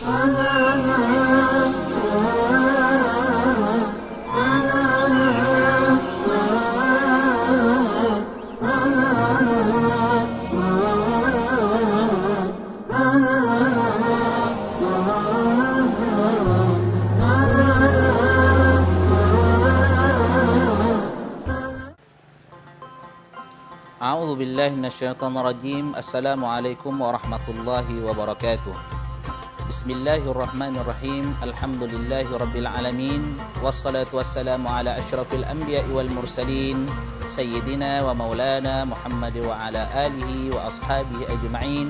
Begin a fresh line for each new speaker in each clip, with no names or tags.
A'udzu billahi minasyaitonir rajim. Assalamualaikum warahmatullahi wabarakatuh. Bismillahirrahmanirrahim. Alhamdulillahi rabbil alamin. Wassalatu wassalamu ala asyrafil anbiya'i wal mursalin sayyidina wa maulana Muhammad wa ala alihi wa ashabihi ajma'in.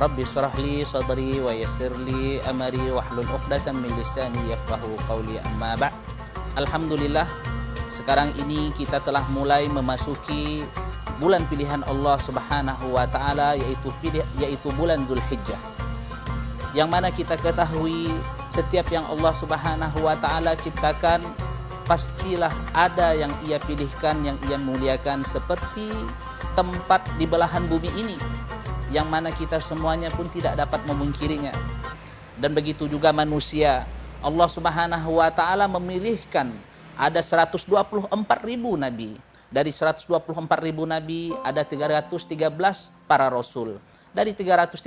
Rabbi shrah li sadri wa yassir li amri wahlul 'uqdatam min lisani yafqahu qawli, amma ba'd. Alhamdulillah, sekarang ini kita telah mulai memasuki bulan pilihan Allah Subhanahu wa taala, yaitu bulan Zulhijjah. Yang mana kita ketahui setiap yang Allah Subhanahu wa taala ciptakan pastilah ada yang Ia pilihkan, yang Ia muliakan, seperti tempat di belahan bumi ini yang mana kita semuanya pun tidak dapat memungkirinya. Dan begitu juga manusia, Allah Subhanahu wa taala memilihkan ada 124.000 nabi. Dari 124.000 nabi ada 313 para rasul. Dari 313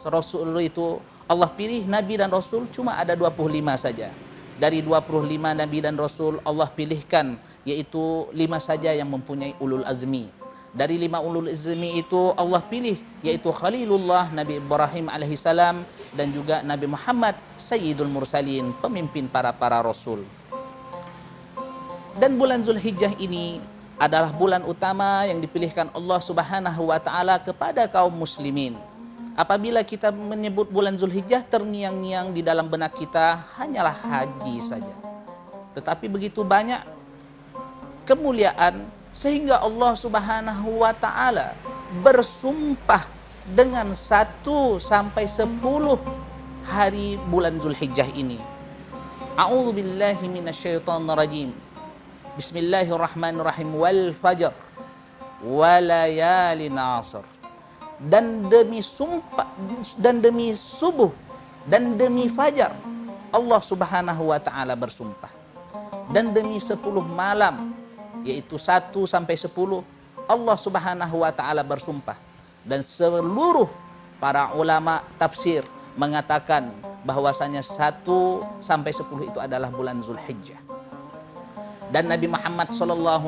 rasul itu Allah pilih nabi dan rasul cuma ada 25 saja. Dari 25 nabi dan rasul Allah pilihkan yaitu 5 saja yang mempunyai ulul azmi. Dari 5 ulul azmi itu Allah pilih yaitu Khalilullah Nabi Ibrahim alaihissalam dan juga Nabi Muhammad Sayyidul Mursalin, pemimpin para rasul. Dan bulan Zulhijjah ini adalah bulan utama yang dipilihkan Allah Subhanahu wa taala kepada kaum muslimin. Apabila kita menyebut bulan Zulhijjah, terngiang-ngiang di dalam benak kita hanyalah haji saja. Tetapi begitu banyak kemuliaan sehingga Allah Subhanahu wa taala bersumpah dengan 1 sampai 10 hari bulan Zulhijjah ini. A'udzu billahi minasyaitonir rajim. Bismillahirrahmanirrahim. Wal fajr walayalin ashr. Dan demi sumpah, dan demi subuh, dan demi fajar Allah Subhanahu wa taala bersumpah. Dan demi 10 malam, yaitu 1 sampai 10 Allah Subhanahu wa taala bersumpah. Dan seluruh para ulama tafsir mengatakan bahwasanya 1 sampai 10 itu adalah bulan Zulhijjah. Dan Nabi Muhammad SAW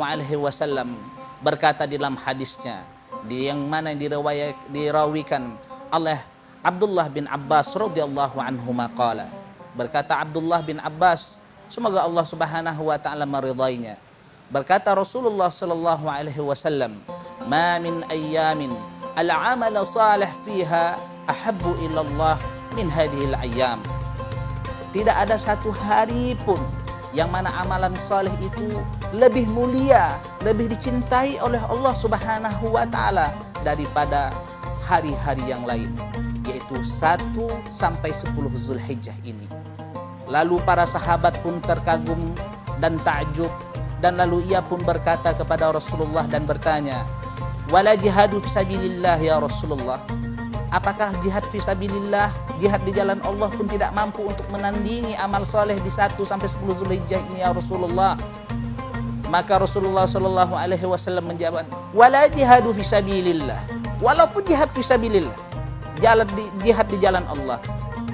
berkata di dalam hadisnya, yang mana dirawikan oleh Abdullah bin Abbas radhiyallahu anhu maqala. Berkata Abdullah bin Abbas, semoga Allah Subhanahu wa taala meridainya. Berkata Rasulullah sallallahu alaihi wasallam, "Ma min ayyamin al-amal salih fiha ahabbu ila Allah min hadhihi al-ayyam." Tidak ada satu hari pun yang mana amalan saleh itu lebih mulia, lebih dicintai oleh Allah Subhanahu wa taala daripada hari-hari yang lain, yaitu 1 sampai 10 Zulhijjah ini. Lalu para sahabat pun terkagum dan takjub, dan lalu ia pun berkata kepada Rasulullah dan bertanya, "Wala jihadu fisabilillah ya Rasulullah?" Apakah jihad fisabilillah, jihad di jalan Allah pun tidak mampu untuk menandingi amal soleh di 1 sampai 10 Zulhijjah ini ya Rasulullah? Maka Rasulullah sallallahu alaihi wasallam menjawab, "Wala jihadu fisabilillah." Walaupun jihad fisabilillah, jihad di jalan Allah,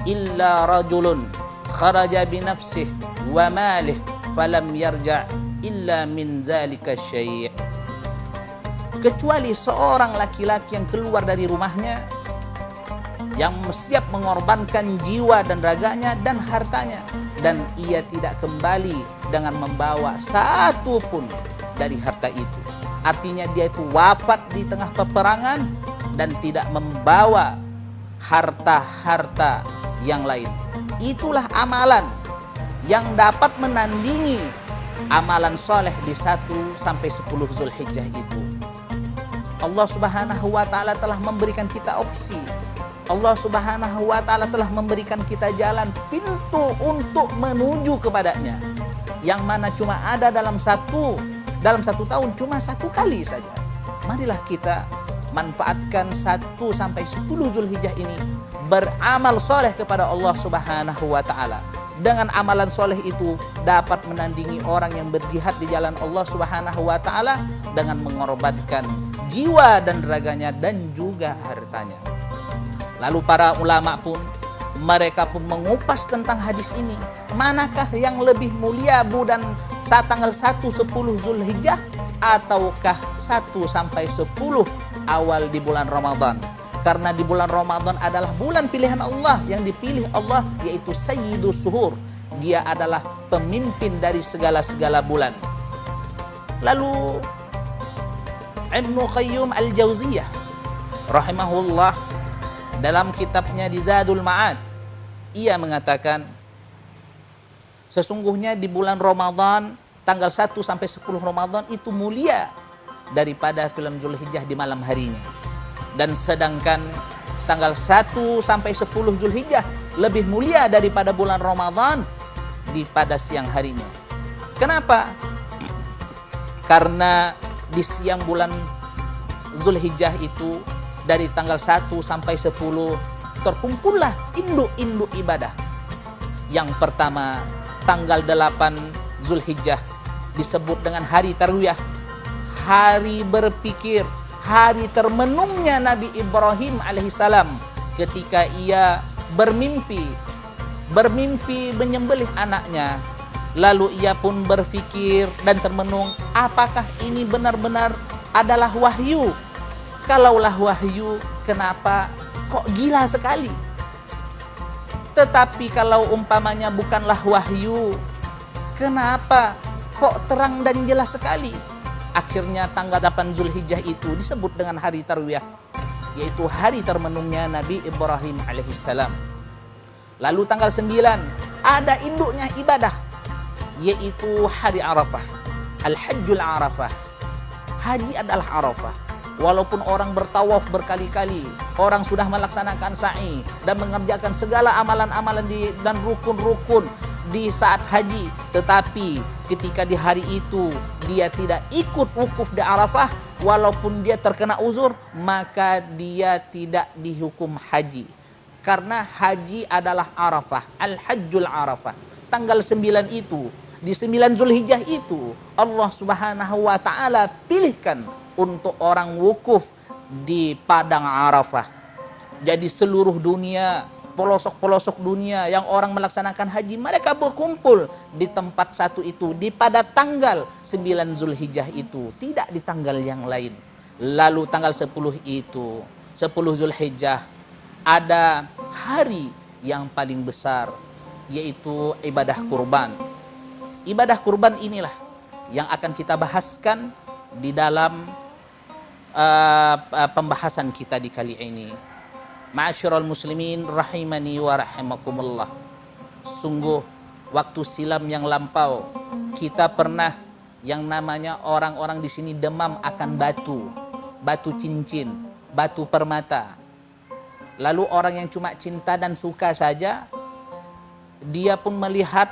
illa rajulun kharaja bi nafsihi wa malihi falam yarja' illa min dzalika syai'. Kecuali seorang laki-laki yang keluar dari rumahnya, yang siap mengorbankan jiwa dan raganya dan hartanya, dan ia tidak kembali dengan membawa 1 pun dari harta itu. Artinya dia itu wafat di tengah peperangan dan tidak membawa harta-harta yang lain. Itulah amalan yang dapat menandingi amalan soleh di 1 sampai 10 Zulhijjah itu. Allah Subhanahu wa taala telah memberikan kita opsi. Allah Subhanahu wa taala telah memberikan kita jalan, pintu untuk menuju kepadanya, yang mana cuma ada dalam satu tahun, cuma 1 kali saja. Marilah kita manfaatkan 1 sampai 10 Zulhijjah ini beramal soleh kepada Allah Subhanahu wa Ta'ala. Dengan amalan soleh itu dapat menandingi orang yang berjihad di jalan Allah Subhanahu wa Ta'ala dengan mengorbankan jiwa dan raganya dan juga hartanya. Lalu para ulama pun mereka pun mengupas tentang hadis ini. Manakah yang lebih mulia bulan saat tanggal 1-10 Zulhijjah ataukah 1 sampai 10 awal di bulan Ramadan? Karena di bulan Ramadan adalah bulan pilihan Allah, yang dipilih Allah yaitu Sayyidus Suhur. Dia adalah pemimpin dari segala-segala bulan. Lalu Ibnu Qayyim Al-Jauziyah rahimahullah dalam kitabnya di Zadul Ma'ad, ia mengatakan sesungguhnya di bulan Ramadan tanggal 1 sampai 10 Ramadan itu mulia daripada bulan Zulhijjah di malam harinya. Dan sedangkan tanggal 1 sampai 10 Zulhijjah lebih mulia daripada bulan Ramadan di pada siang harinya. Kenapa? Karena di siang bulan Zulhijjah itu dari tanggal 1 sampai 10 terkumpullah induk-induk ibadah. Yang pertama, tanggal 8 Zulhijjah disebut dengan hari tarwiyah, hari berpikir, hari termenungnya Nabi Ibrahim alaihissalam ketika ia bermimpi menyembelih anaknya. Lalu ia pun berpikir dan termenung, apakah ini benar-benar adalah wahyu? Kalaulah wahyu, kenapa kok gila sekali? Tetapi kalau umpamanya bukanlah wahyu, kenapa kok terang dan jelas sekali? Akhirnya tanggal 8 Zulhijjah itu disebut dengan hari tarwiyah, yaitu hari termenungnya Nabi Ibrahim alaihissalam. Lalu tanggal 9 ada induknya ibadah, yaitu hari Arafah, Al-Hajjul Arafah. Haji adalah Arafah. Walaupun orang bertawaf berkali-kali, orang sudah melaksanakan sa'i dan mengerjakan segala amalan-amalan dan rukun-rukun di saat haji, tetapi ketika di hari itu dia tidak ikut wukuf di Arafah, walaupun dia terkena uzur, maka dia tidak dihukum haji. Karena haji adalah Arafah, Al-Hajjul Arafah. Tanggal 9 itu, di 9 Zulhijjah itu, Allah Subhanahu wa Ta'ala pilihkan untuk orang wukuf di padang Arafah. Jadi seluruh dunia, pelosok-pelosok dunia yang orang melaksanakan haji, mereka berkumpul di tempat satu itu, di pada tanggal 9 Zulhijjah itu, tidak di tanggal yang lain. Lalu tanggal 10 itu, 10 Zulhijjah, ada hari yang paling besar, yaitu ibadah kurban. Ibadah kurban inilah yang akan kita bahaskan di dalam pembahasan kita di kali ini. Ma'asyiral muslimin rahimani wa rahimakumullah. Sungguh waktu silam yang lampau kita pernah yang namanya orang-orang di sini demam akan batu cincin, batu permata. Lalu orang yang cuma cinta dan suka saja, dia pun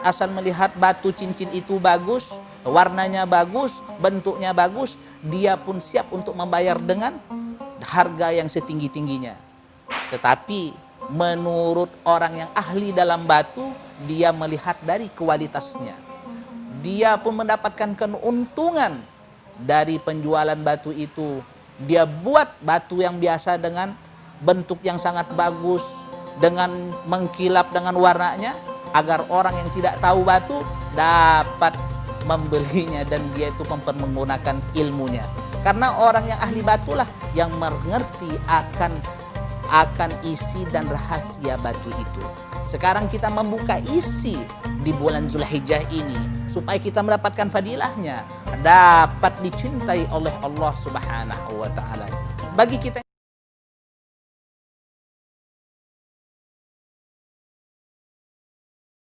asal melihat batu cincin itu bagus, warnanya bagus, bentuknya bagus, dia pun siap untuk membayar dengan harga yang setinggi-tingginya. Tetapi menurut orang yang ahli dalam batu, dia melihat dari kualitasnya. Dia pun mendapatkan keuntungan dari penjualan batu itu. Dia buat batu yang biasa dengan bentuk yang sangat bagus, dengan mengkilap dengan warnanya, agar orang yang tidak tahu batu dapat membelinya dan dia itu menggunakan ilmunya. Karena orang yang ahli batulah yang mengerti akan isi dan rahasia batu itu. Sekarang kita membuka isi di bulan Zulhijjah ini supaya kita mendapatkan fadilahnya, dapat dicintai oleh Allah Subhanahu wa Ta'ala. Bagi kita